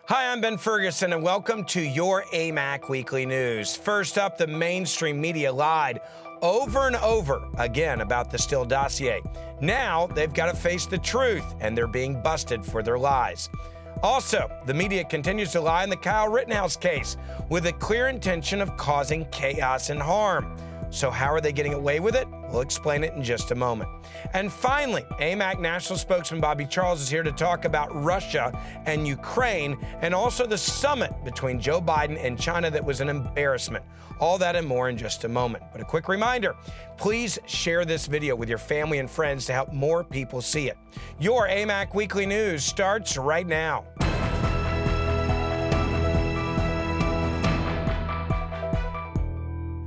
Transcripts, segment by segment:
Hi, I'm Ben Ferguson, and welcome to your AMAC Weekly News. First up, the mainstream media lied over and over again about the STEELE dossier. Now they've got to face the truth, and they're being busted for their lies. Also, the media continues to lie in the Kyle Rittenhouse case with a clear intention of causing chaos and harm. So how are they getting away with it? We'll explain it in just a moment. And finally, AMAC National Spokesman Bobby Charles is here to talk about Russia and Ukraine, and also the summit between Joe Biden and China that was an embarrassment. All that and more in just a moment. But a quick reminder, please share this video with your family and friends to help more people see it. Your AMAC Weekly News starts right now.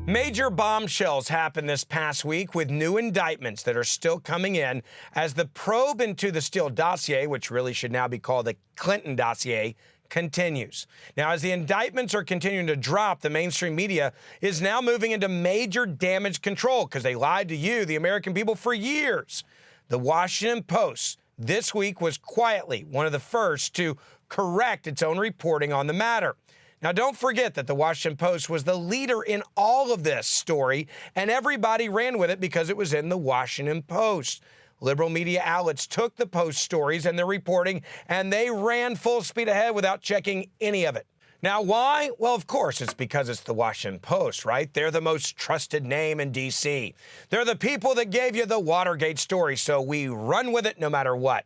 Major bombshells happened this past week with new indictments that are still coming in as the probe into the STEELE dossier, which really should now be called the Clinton dossier, continues. Now, as the indictments are continuing to drop, the mainstream media is now moving into major damage control because they lied to you, the American people, for years. The Washington Post this week was quietly one of the first to correct its own reporting on the matter. Now, don't forget that the Washington Post was the leader in all of this story, and everybody ran with it because it was in the Washington Post. Liberal media outlets took the Post stories and their reporting, and they ran full speed ahead without checking any of it. Now, why? Well, of course, it's because it's the Washington Post, right? They're the most trusted name in D.C. They're the people that gave you the Watergate story, so we run with it no matter what.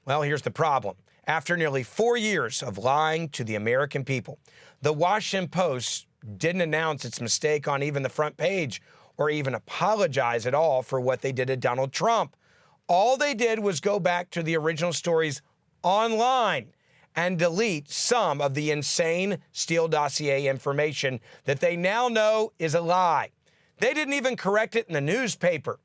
Well, here's the problem. After nearly 4 years of lying to the American people, the Washington Post didn't announce its mistake on even the front page or even apologize at all for what they did to Donald Trump. All they did was go back to the original stories online and delete some of the insane STEELE dossier information that they now know is a lie. They didn't even correct it in the newspaper.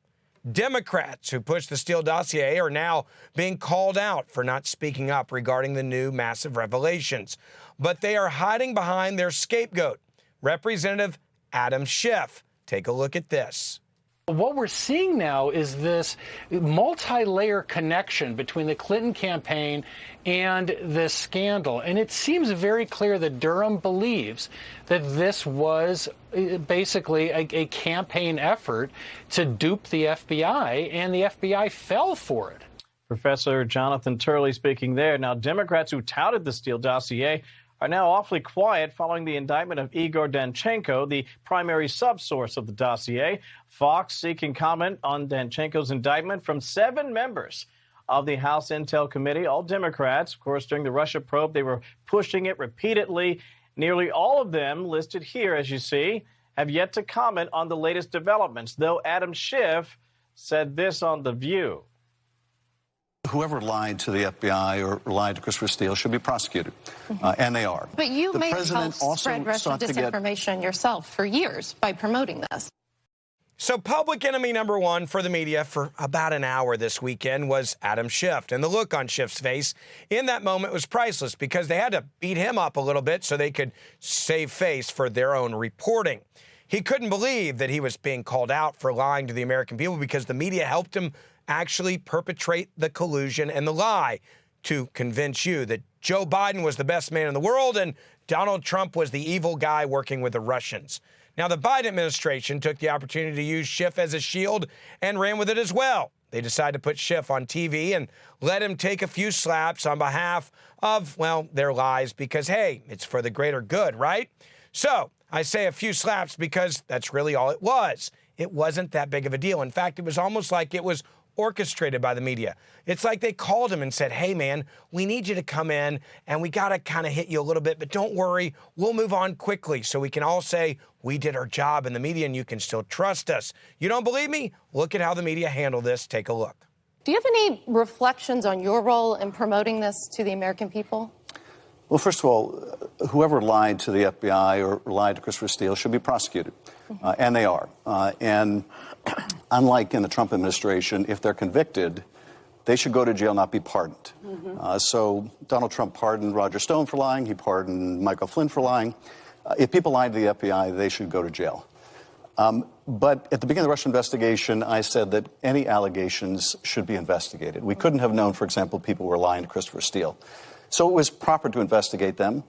Democrats who pushed the STEELE dossier are now being called out for not speaking up regarding the new massive revelations. But they are hiding behind their scapegoat, Representative Adam Schiff. Take a look at this. What we're seeing now is this multi-layer connection between the Clinton campaign and this scandal. And it seems very clear that Durham believes that this was basically a campaign effort to dupe the FBI, and the FBI fell for it. Professor Jonathan Turley speaking there. Now, Democrats who touted the STEELE dossier are now awfully quiet following the indictment of Igor Danchenko, the primary subsource of the dossier. Fox seeking comment on Danchenko's indictment from 7 members of the House Intel Committee, all Democrats. Of course, during the Russia probe, they were pushing it repeatedly. Nearly all of them, listed here, as you see, have yet to comment on the latest developments, though Adam Schiff said this on The View. Whoever lied to the FBI or lied to Christopher Steele should be prosecuted, and they are. But you may have helped spread Russian disinformation yourself for years by promoting this. So public enemy number one for the media for about an hour this weekend was Adam Schiff. And the look on Schiff's face in that moment was priceless because they had to beat him up a little bit so they could save face for their own reporting. He couldn't believe that he was being called out for lying to the American people because the media helped him actually perpetrate the collusion and the lie to convince you that Joe Biden was the best man in the world and Donald Trump was the evil guy working with the Russians. Now, the Biden administration took the opportunity to use Schiff as a shield and ran with it as well. They decided to put Schiff on TV and let him take a few slaps on behalf of, well, their lies because, hey, it's for the greater good, right? So I say a few slaps because that's really all it was. It wasn't that big of a deal. In fact, it was almost like it was orchestrated by the media. It's like they called him and said, hey, man, we need you to come in and we got to kind of hit you a little bit, but don't worry, we'll move on quickly so we can all say we did our job in the media and you can still trust us. You don't believe me? Look at how the media handled this. Take a look. Do you have any reflections on your role in promoting this to the American people? Well, first of all, whoever lied to the FBI or lied to Christopher Steele should be prosecuted, and they are. And unlike in the Trump administration, if they're convicted, they should go to jail, not be pardoned. So Donald Trump pardoned Roger Stone for lying. He pardoned Michael Flynn for lying. If people lied to the FBI, they should go to jail. But at the beginning of the Russia investigation, I said that any allegations should be investigated. We couldn't have known, for example, people were lying to Christopher Steele. So it was proper to investigate them.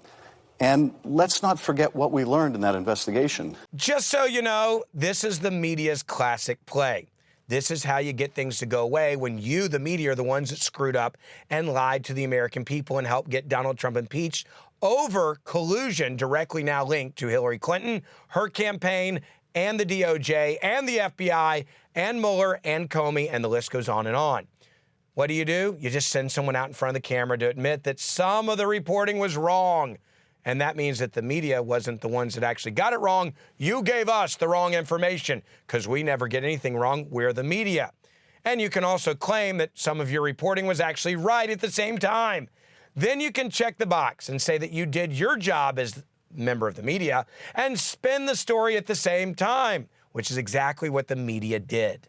And let's not forget what we learned in that investigation. Just so you know, this is the media's classic play. This is how you get things to go away when you, the media, are the ones that screwed up and lied to the American people and helped get Donald Trump impeached over collusion directly now linked to Hillary Clinton, her campaign, and the DOJ, and the FBI, and Mueller, and Comey, and the list goes on and on. What do? You just send someone out in front of the camera to admit that some of the reporting was wrong. And that means that the media wasn't the ones that actually got it wrong. You gave us the wrong information because we never get anything wrong. We're the media. And you can also claim that some of your reporting was actually right at the same time. Then you can check the box and say that you did your job as a member of the media and spin the story at the same time, which is exactly what the media did.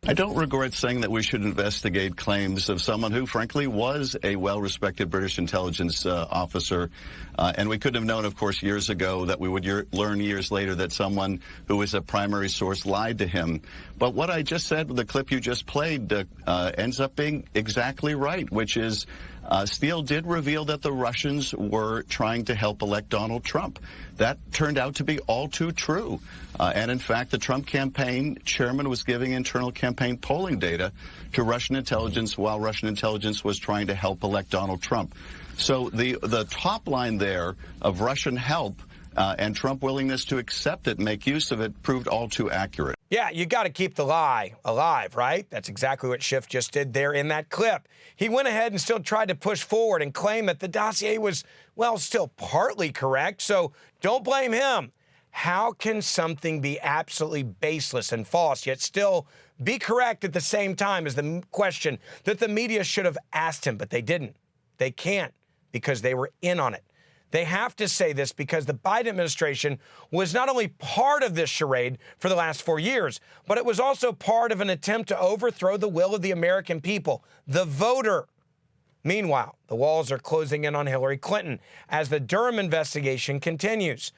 I don't regret saying that we should investigate claims of someone who, frankly, was a well-respected British intelligence officer. And we could have known, of course, years ago that we would learn years later that someone who was a primary source lied to him. But what I just said with the clip you just played ends up being exactly right, which is STEELE did reveal that the Russians were trying to help elect Donald Trump. That turned out to be all too true. And in fact, the Trump campaign chairman was giving internal campaign polling data to Russian intelligence while Russian intelligence was trying to help elect Donald Trump. So the top line there of Russian help and Trump willingness to accept it, make use of it, proved all too accurate. Yeah, you got to keep the lie alive, right? That's exactly what Schiff just did there in that clip. He went ahead and still tried to push forward and claim that the dossier was, well, still partly correct, so don't blame him. How can something be absolutely baseless and false yet still be correct at the same time is the question that the media should have asked him, but they didn't. They can't because they were in on it. They have to say this because the Biden administration was not only part of this charade for the last 4 years, but it was also part of an attempt to overthrow the will of the American people, the voter. Meanwhile, the walls are closing in on Hillary Clinton as the Durham investigation continues.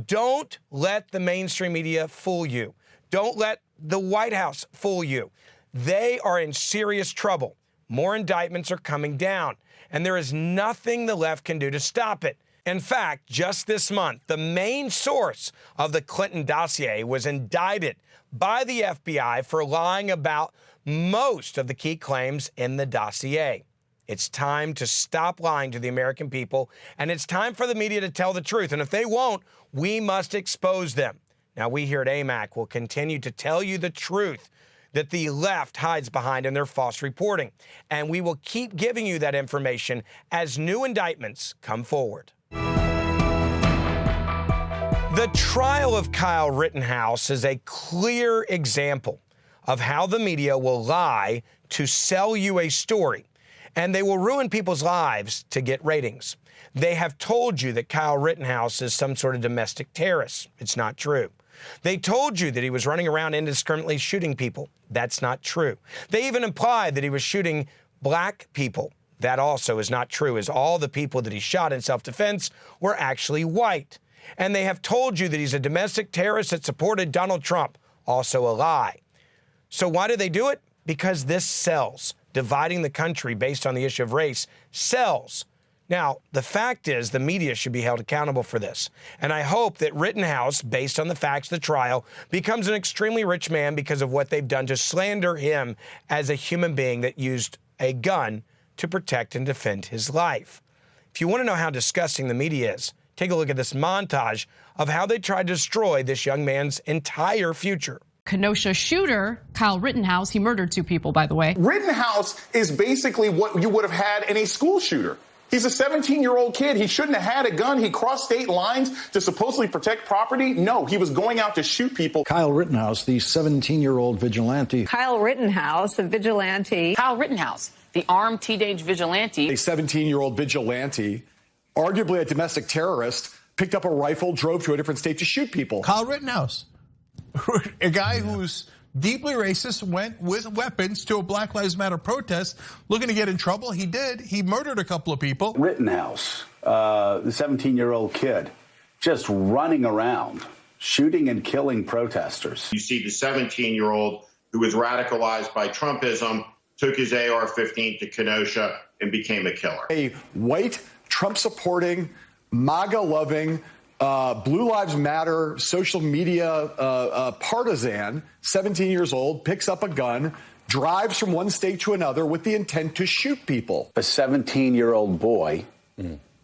Don't let the mainstream media fool you. Don't let the White House fool you. They are in serious trouble. More indictments are coming down, and there is nothing the left can do to stop it. In fact, just this month, the main source of the Clinton dossier was indicted by the FBI for lying about most of the key claims in the dossier. It's time to stop lying to the American people, and it's time for the media to tell the truth. And if they won't, we must expose them. Now, we here at AMAC will continue to tell you the truth that the left hides behind in their false reporting. And we will keep giving you that information as new indictments come forward. The trial of Kyle Rittenhouse is a clear example of how the media will lie to sell you a story, and they will ruin people's lives to get ratings. They have told you that Kyle Rittenhouse is some sort of domestic terrorist. It's not true. They told you that he was running around indiscriminately shooting people. That's not true. They even implied that he was shooting black people. That also is not true, as all the people that he shot in self-defense were actually white. And they have told you that he's a domestic terrorist that supported Donald Trump. Also a lie. So why do they do it? Because this sells. Dividing the country based on the issue of race sells. Now, the fact is the media should be held accountable for this. And I hope that Rittenhouse, based on the facts of the trial, becomes an extremely rich man because of what they've done to slander him as a human being that used a gun to protect and defend his life. If you want to know how disgusting the media is, take a look at this montage of how they tried to destroy this young man's entire future. Kenosha shooter, Kyle Rittenhouse, he murdered 2 people, by the way. Rittenhouse is basically what you would have had in a school shooter. He's a 17-year-old kid. He shouldn't have had a gun. He crossed state lines to supposedly protect property. No, he was going out to shoot people. Kyle Rittenhouse, the 17-year-old vigilante. Kyle Rittenhouse, a vigilante. Kyle Rittenhouse, the armed teenage vigilante. A 17-year-old vigilante, arguably a domestic terrorist, picked up a rifle, drove to a different state to shoot people. Kyle Rittenhouse, a guy who's deeply racist, went with weapons to a Black Lives Matter protest looking to get in trouble. He did. He murdered a couple of people. Rittenhouse, the 17-year-old kid, just running around, shooting and killing protesters. You see the 17-year-old who was radicalized by Trumpism, took his AR-15 to Kenosha, and became a killer. A white, Trump-supporting, MAGA-loving, Blue Lives Matter social media partisan, 17 years old, picks up a gun, drives from one state to another with the intent to shoot people. A 17-year-old boy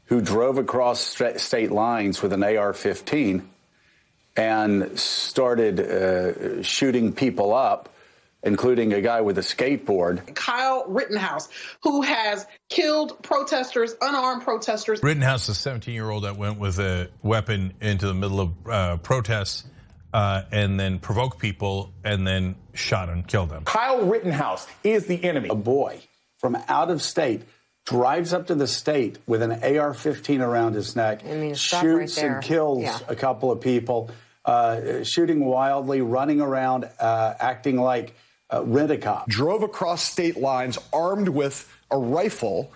who drove across state lines with an AR-15 and started shooting people up, including a guy with a skateboard. Kyle Rittenhouse, who has killed protesters, unarmed protesters. Rittenhouse, a 17-year-old that went with a weapon into the middle of protests and then provoked people and then shot and killed them. Kyle Rittenhouse is the enemy. A boy from out of state drives up to the state with an AR-15 around his neck, shoots and kills a couple of people, shooting wildly, running around, acting like rent-a-cop. Drove across state lines armed with a rifle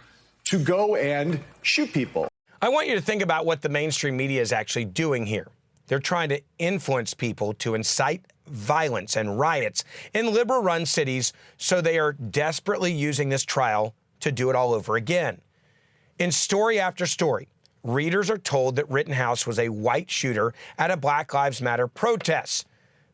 to go and shoot people. I want you to think about what the mainstream media is actually doing here. They're trying to influence people to incite violence and riots in liberal-run cities, so they are desperately using this trial to do it all over again. In story after story, readers are told that Rittenhouse was a white shooter at a Black Lives Matter protest.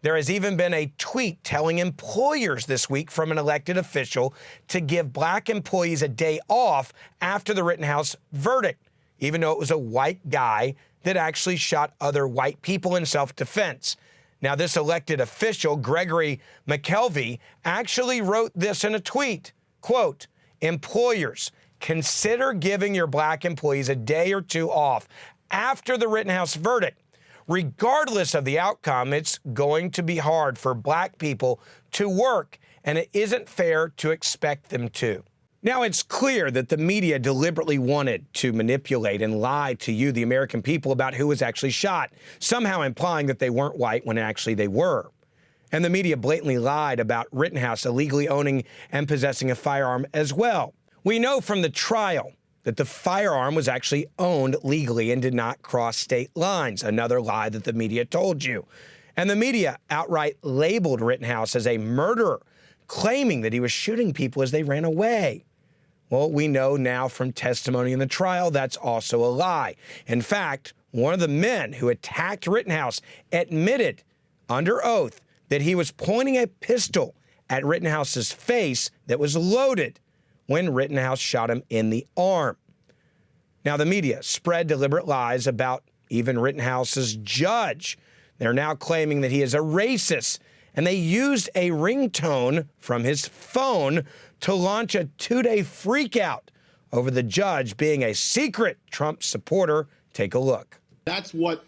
There has even been a tweet telling employers this week from an elected official to give black employees a day off after the Rittenhouse verdict, even though it was a white guy that actually shot other white people in self-defense. Now, this elected official, Gregory McKelvey, actually wrote this in a tweet, quote, "Employers, consider giving your black employees a day or two off after the Rittenhouse verdict. Regardless of the outcome, it's going to be hard for black people to work, and it isn't fair to expect them to." Now, it's clear that the media deliberately wanted to manipulate and lie to you, the American people, about who was actually shot, somehow implying that they weren't white when actually they were. And the media blatantly lied about Rittenhouse illegally owning and possessing a firearm as well. We know from the trial that the firearm was actually owned legally and did not cross state lines, another lie that the media told you. And the media outright labeled Rittenhouse as a murderer, claiming that he was shooting people as they ran away. Well, we know now from testimony in the trial that's also a lie. In fact, one of the men who attacked Rittenhouse admitted under oath that he was pointing a pistol at Rittenhouse's face that was loaded when Rittenhouse shot him in the arm. Now, the media spread deliberate lies about even Rittenhouse's judge. They're now claiming that he is a racist, and they used a ringtone from his phone to launch a two-day freakout over the judge being a secret Trump supporter. Take a look. That's what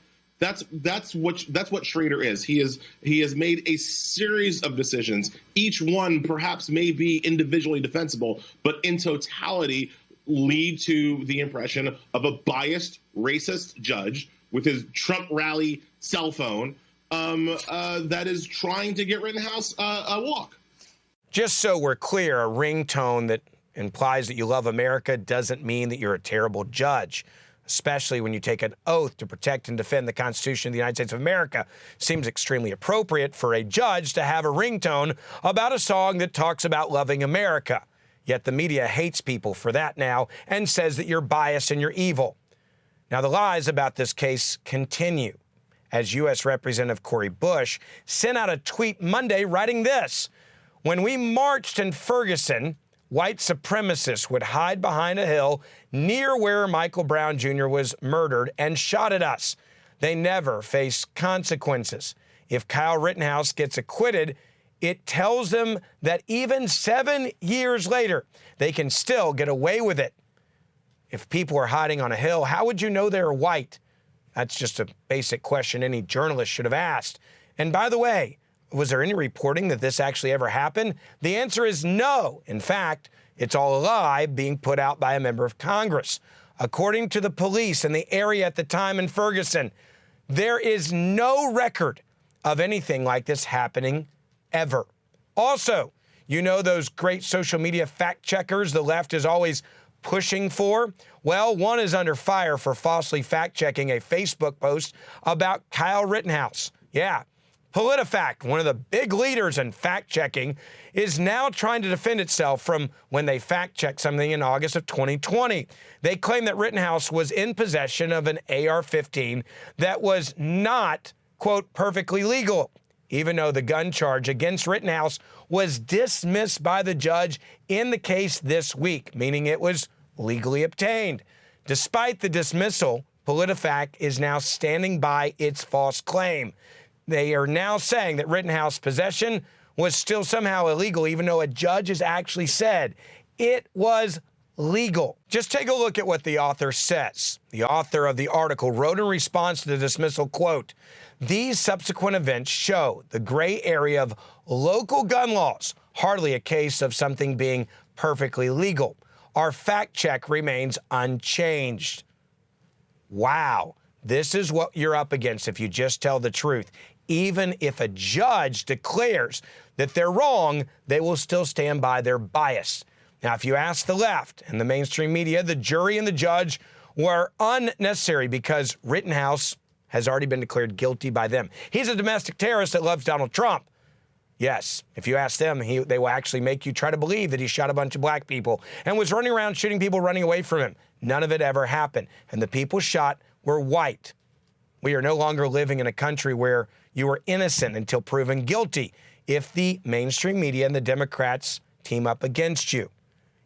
Schrader is. He has made a series of decisions. Each one perhaps may be individually defensible, but in totality lead to the impression of a biased, racist judge with his Trump rally cell phone that is trying to get Rittenhouse a walk. Just so we're clear, a ringtone that implies that you love America doesn't mean that you're a terrible judge, especially when you take an oath to protect and defend the Constitution of the United States of America. Seems extremely appropriate for a judge to have a ringtone about a song that talks about loving America. Yet the media hates people for that now and says that you're biased and you're evil. Now, the lies about this case continue, as U.S. Representative Cori Bush sent out a tweet Monday writing this: "When we marched in Ferguson, white supremacists would hide behind a hill near where Michael Brown Jr. was murdered and shot at us. They never faced consequences. If Kyle Rittenhouse gets acquitted, it tells them that even 7 years later, they can still get away with it. If people are hiding on a hill, how would you know they're white?" That's just a basic question any journalist should have asked. And by the way, was there any reporting that this actually ever happened? The answer is no. In fact, it's all a lie being put out by a member of Congress. According to the police in the area at the time in Ferguson, there is no record of anything like this happening ever. Also, you know those great social media fact checkers the left is always pushing for? Well, one is under fire for falsely fact checking a Facebook post about Kyle Rittenhouse. Yeah. PolitiFact, one of the big leaders in fact-checking, is now trying to defend itself from when they fact-checked something in August of 2020. They claim that Rittenhouse was in possession of an AR-15 that was not, quote, perfectly legal, even though the gun charge against Rittenhouse was dismissed by the judge in the case this week, meaning it was legally obtained. Despite the dismissal, PolitiFact is now standing by its false claim. They are now saying that Rittenhouse possession was still somehow illegal, even though a judge has actually said it was legal. Just take a look at what the author says. The author of the article wrote in response to the dismissal, quote, "These subsequent events show the gray area of local gun laws, hardly a case of something being perfectly legal. Our fact check remains unchanged." Wow, this is what you're up against if you just tell the truth. Even if a judge declares that they're wrong, they will still stand by their bias. Now, if you ask the left and the mainstream media, the jury and the judge were unnecessary because Rittenhouse has already been declared guilty by them. He's a domestic terrorist that loves Donald Trump. Yes, if you ask them, they will actually make you try to believe that he shot a bunch of black people and was running around shooting people running away from him. None of it ever happened. And the people shot were white. We are no longer living in a country where you are innocent until proven guilty if the mainstream media and the Democrats team up against you.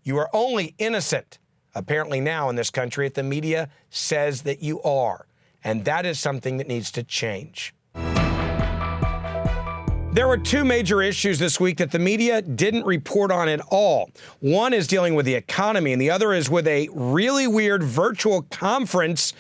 You are only innocent, apparently now in this country, if the media says that you are. And that is something that needs to change. There were two major issues this week that the media didn't report on at all. One is dealing with the economy, and the other is with a really weird virtual conference,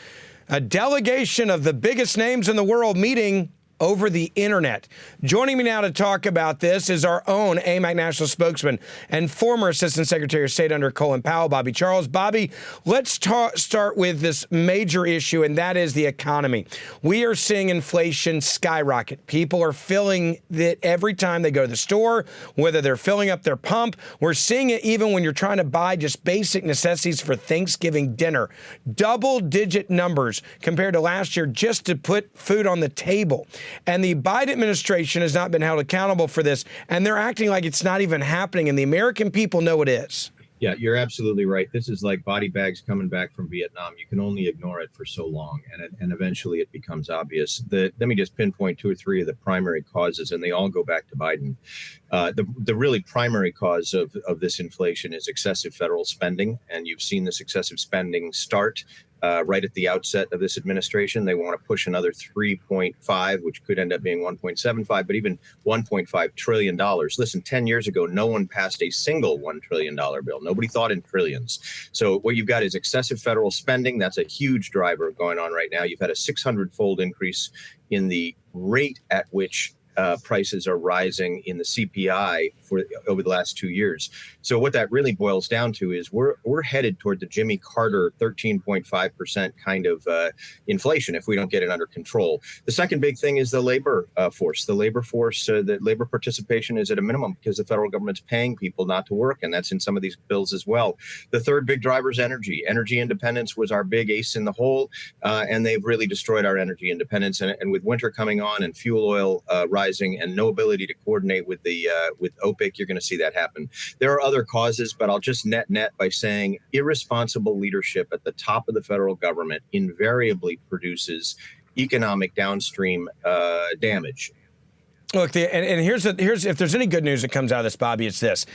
a delegation of the biggest names in the world meeting over the internet. Joining me now to talk about this is our own AMAC National Spokesman and former Assistant Secretary of State under Colin Powell, Bobby Charles. Bobby, let's start with this major issue, and that is the economy. We are seeing inflation skyrocket. People are feeling that every time they go to the store, whether they're filling up their pump. We're seeing it even when you're trying to buy just basic necessities for Thanksgiving dinner. Double-digit numbers compared to last year just to put food on the table. And the Biden administration has not been held accountable for this, and they're acting like it's not even happening, and the American people know it is. Yeah, you're absolutely right. This is like body bags coming back from Vietnam. You can only ignore it for so long, and eventually it becomes obvious. Let me just pinpoint two or three of the primary causes, and they all go back to Biden. The really primary cause of this inflation is excessive federal spending, and you've seen this excessive spending start right at the outset of this administration. They want to push another 3.5, which could end up being 1.75, but even $1.5 trillion. Listen, 10 years ago, no one passed a single $1 trillion bill. Nobody thought in trillions. So what you've got is excessive federal spending. That's a huge driver going on right now. You've had a 600-fold increase in the rate at which prices are rising in the CPI over the last 2 years. So what that really boils down to is we're headed toward the Jimmy Carter 13.5% kind of inflation if we don't get it under control. The second big thing is the labor force. The labor force, the labor participation is at a minimum because the federal government's paying people not to work, and that's in some of these bills as well. The third big driver is energy. Energy independence was our big ace in the hole, and they've really destroyed our energy independence. And with winter coming on and fuel oil rising and no ability to coordinate with OPEC, you're going to see that happen. There are other causes, but I'll just net by saying irresponsible leadership at the top of the federal government invariably produces economic downstream damage. Look, and here's if there's any good news that comes out of this, Bobby, it's this.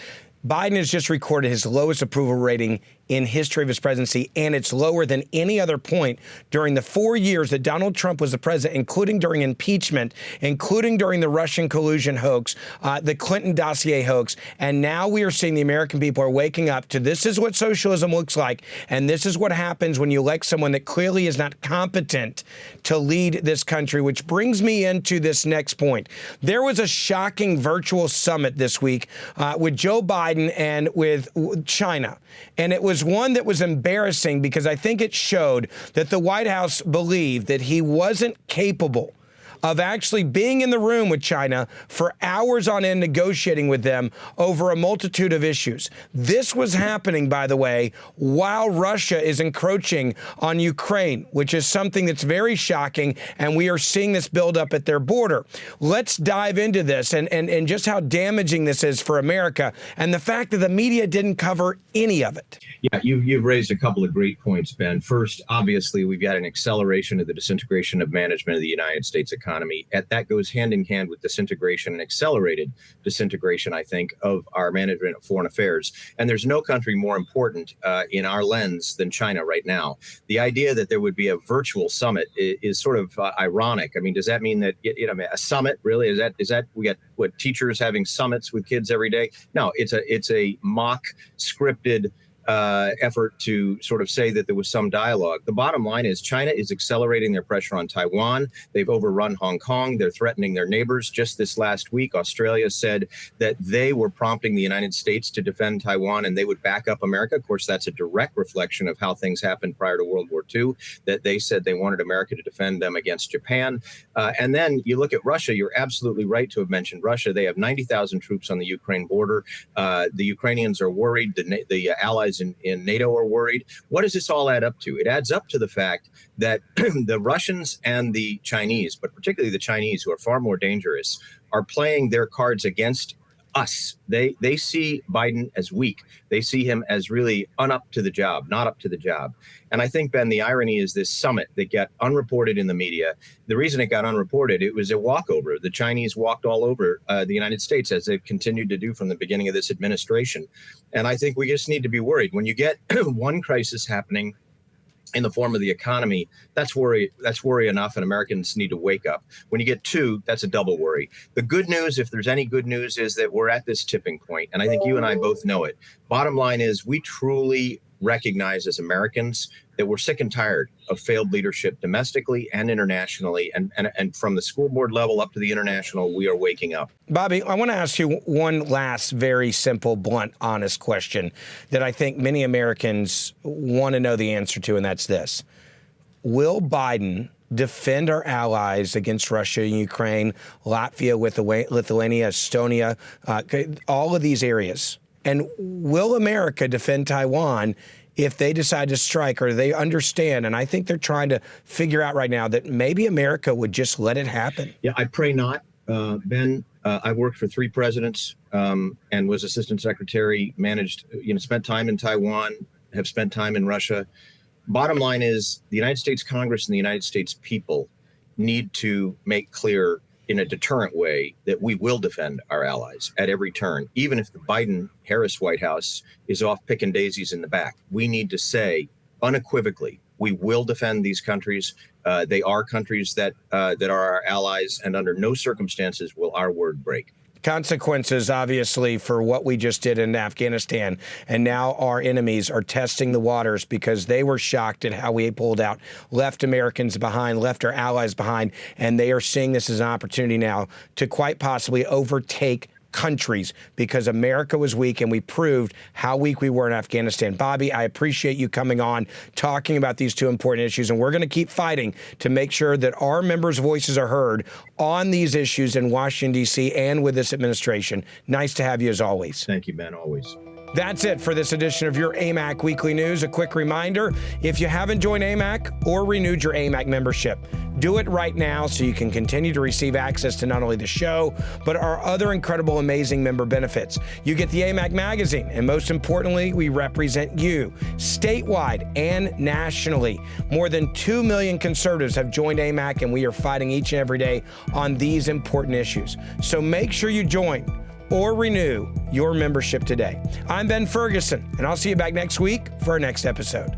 Biden has just recorded his lowest approval rating in history of his presidency, and it's lower than any other point during the 4 years that Donald Trump was the president, including during impeachment, including during the Russian collusion hoax, the Clinton dossier hoax. And now we are seeing the American people are waking up to this is what socialism looks like, and this is what happens when you elect someone that clearly is not competent to lead this country, which brings me into this next point. There was a shocking virtual summit this week with Joe Biden and with China, and it was one that was embarrassing because I think it showed that the White House believed that he wasn't capable of actually being in the room with China for hours on end negotiating with them over a multitude of issues. This was happening, by the way, while Russia is encroaching on Ukraine, which is something that's very shocking, and we are seeing this build up at their border. Let's dive into this and just how damaging this is for America and the fact that the media didn't cover any of it. Yeah, you've raised a couple of great points, Ben. First, obviously, we've got an acceleration of the disintegration of management of the United States economy. That goes hand in hand with disintegration and accelerated disintegration, I think, of our management of foreign affairs. And there's no country more important in our lens than China right now. The idea that there would be a virtual summit is sort of ironic. I mean, does that mean that, a summit really is that we got what, teachers having summits with kids every day? No, it's a mock scripted effort to sort of say that there was some dialogue. The bottom line is China is accelerating their pressure on Taiwan. They've overrun Hong Kong. They're threatening their neighbors. Just this last week, Australia said that they were prompting the United States to defend Taiwan and they would back up America. Of course, that's a direct reflection of how things happened prior to World War II, that they said they wanted America to defend them against Japan. And then you look at Russia. You're absolutely right to have mentioned Russia. They have 90,000 troops on the Ukraine border. The Ukrainians are worried. The allies in NATO are worried. What does this all add up to? It adds up to the fact that the Russians and the Chinese, but particularly the Chinese, who are far more dangerous, are playing their cards against us. They see Biden as weak. They see him as really not up to the job. And I think, Ben, the irony is this summit that got unreported in the media. The reason it got unreported, it was a walkover. The Chinese walked all over the United States, as they've continued to do from the beginning of this administration. And I think we just need to be worried. When you get one crisis happening in the form of the economy, that's worry enough, and Americans need to wake up. When you get two, that's a double worry. The good news, if there's any good news, is that we're at this tipping point, and I think you and I both know it. Bottom line is we truly recognize as Americans that we're sick and tired of failed leadership domestically and internationally, and from the school board level up to the international, we are waking up. Bobby, I want to ask you one last very simple, blunt, honest question that I think many Americans want to know the answer to, and that's this. Will Biden defend our allies against Russia and Ukraine, Latvia, Lithuania, Estonia, all of these areas? And will America defend Taiwan if they decide to strike, or they understand? And I think they're trying to figure out right now that maybe America would just let it happen. Yeah, I pray not. Ben, I worked for 3 presidents and was assistant secretary, spent time in Taiwan, have spent time in Russia. Bottom line is the United States Congress and the United States people need to make clear in a deterrent way that we will defend our allies at every turn, even if the Biden-Harris White House is off picking daisies in the back. We need to say unequivocally, we will defend these countries. They are countries that are our allies, and under no circumstances will our word break. Consequences, obviously, for what we just did in Afghanistan. And now our enemies are testing the waters because they were shocked at how we pulled out, left Americans behind, left our allies behind. And they are seeing this as an opportunity now to quite possibly overtake countries because America was weak, and we proved how weak we were in Afghanistan. Bobby, I appreciate you coming on, talking about these two important issues, and we're going to keep fighting to make sure that our members' voices are heard on these issues in Washington, D.C., and with this administration. Nice to have you as always. Thank you, Ben, always. That's it for this edition of your AMAC Weekly News. A quick reminder, if you haven't joined AMAC or renewed your AMAC membership, do it right now so you can continue to receive access to not only the show, but our other incredible, amazing member benefits. You get the AMAC magazine, and most importantly, we represent you statewide and nationally. More than 2 million conservatives have joined AMAC, and we are fighting each and every day on these important issues. So make sure you join or renew your membership today. I'm Ben Ferguson, and I'll see you back next week for our next episode.